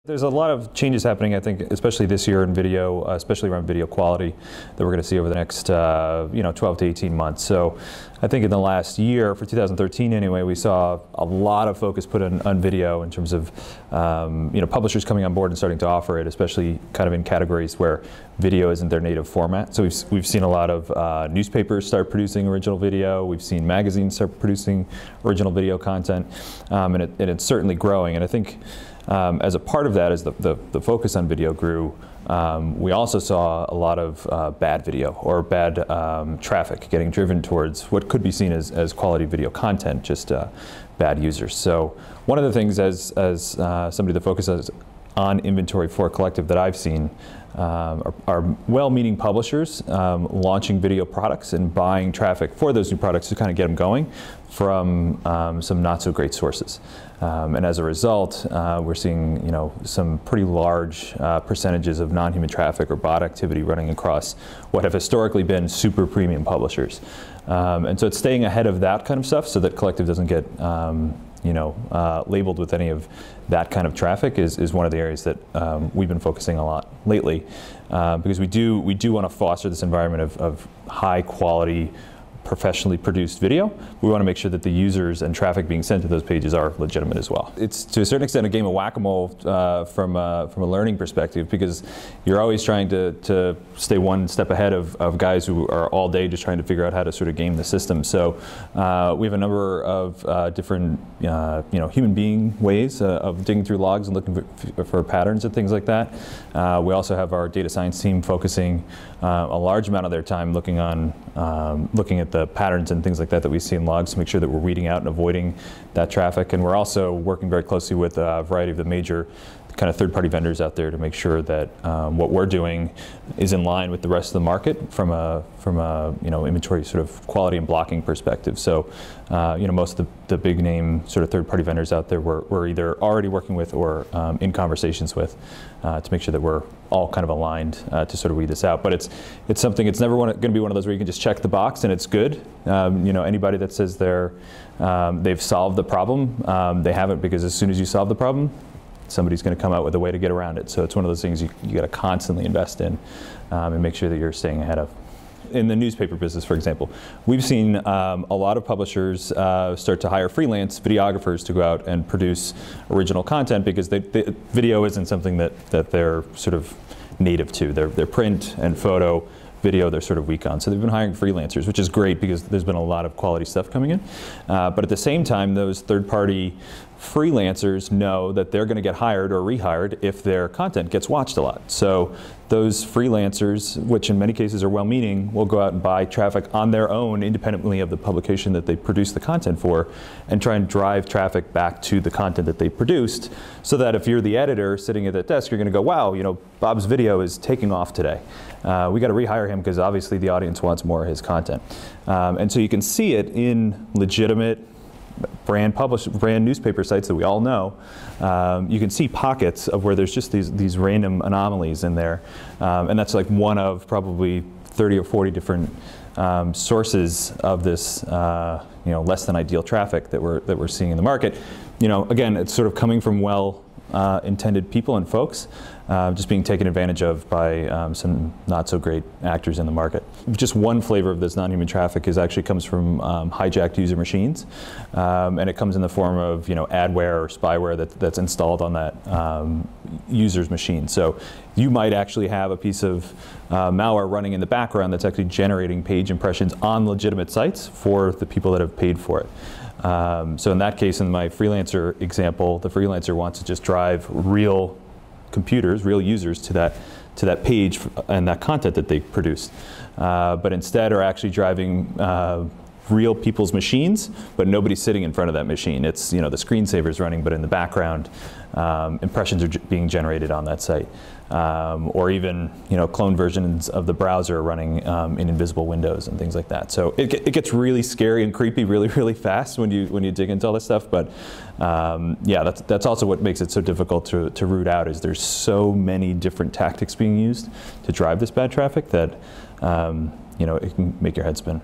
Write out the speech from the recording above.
There's a lot of changes happening, I think, especially this year in video, especially around video quality, that we're going to see over the next 12 to 18 months. So I think in the last year, for 2013 anyway, we saw a lot of focus put on video in terms of publishers coming on board and starting to offer it, especially kind of in categories where video isn't their native format. So we've seen a lot of newspapers start producing original video. We've seen magazines start producing original video content, and it's certainly growing. And I think as a part of that, as the focus on video grew, we also saw a lot of bad video or bad traffic getting driven towards what could be seen as quality video content, just bad users. So one of the things as somebody that focuses on inventory for Collective that I've seen are well-meaning publishers launching video products and buying traffic for those new products to kind of get them going from some not-so-great sources. And as a result, we're seeing some pretty large percentages of non-human traffic or bot activity running across what have historically been super premium publishers. And so it's staying ahead of that kind of stuff so that Collective doesn't get labeled with any of that kind of traffic is one of the areas that we've been focusing a lot lately, because we do want to foster this environment of high quality, professionally produced video. We want to make sure that the users and traffic being sent to those pages are legitimate as well. It's to a certain extent a game of whack-a-mole from a learning perspective, because you're always trying to stay one step ahead of guys who are all day just trying to figure out how to sort of game the system. So we have a number of different human being ways of digging through logs and looking for patterns and things like that. We also have our data science team focusing a large amount of their time looking at the patterns and things like that we see in logs to make sure that we're weeding out and avoiding that traffic. And we're also working very closely with a variety of the major kind of third-party vendors out there to make sure that what we're doing is in line with the rest of the market from a inventory sort of quality and blocking perspective. So most of the big name sort of third-party vendors out there we're either already working with or in conversations with to make sure that we're all kind of aligned to sort of weed this out. But it's something, it's never going to be one of those where you can just check the box and it's good. Anybody that says they've solved the problem, they haven't, because as soon as you solve the problem, somebody's going to come out with a way to get around it. So it's one of those things you got to constantly invest in and make sure that you're staying ahead of. In the newspaper business, for example, we've seen a lot of publishers start to hire freelance videographers to go out and produce original content, because video isn't something that they're sort of native to. They're print and photo. Video they're sort of weak on. So they've been hiring freelancers, which is great because there's been a lot of quality stuff coming in. But at the same time, those third-party freelancers know that they're going to get hired or rehired if their content gets watched a lot. So those freelancers, which in many cases are well-meaning, will go out and buy traffic on their own independently of the publication that they produce the content for, and try and drive traffic back to the content that they produced, so that if you're the editor sitting at that desk, you're going to go, wow, Bob's video is taking off today. We got to rehire him because obviously the audience wants more of his content. And so you can see it in legitimate brand newspaper sites that we all know. You can see pockets of where there's just these random anomalies in there, and that's like one of probably 30 or 40 different sources of this less than ideal traffic that we're seeing in the market. Again, it's sort of coming from intended people and folks, just being taken advantage of by some not so great actors in the market. Just one flavor of this non-human traffic comes from hijacked user machines, and it comes in the form of adware or spyware that's installed on that user's machine. So you might actually have a piece of malware running in the background that's actually generating page impressions on legitimate sites for the people that have paid for it. So in that case, in my freelancer example, the freelancer wants to just drive real computers, real users to that page and that content that they produced, but instead are actually driving real people's machines, but nobody's sitting in front of that machine. It's the screensaver's running, but in the background, impressions are being generated on that site, or even clone versions of the browser running in invisible windows and things like that. So it gets really scary and creepy really, really fast when you dig into all this stuff. But yeah, that's also what makes it so difficult to root out, is there's so many different tactics being used to drive this bad traffic that it can make your head spin.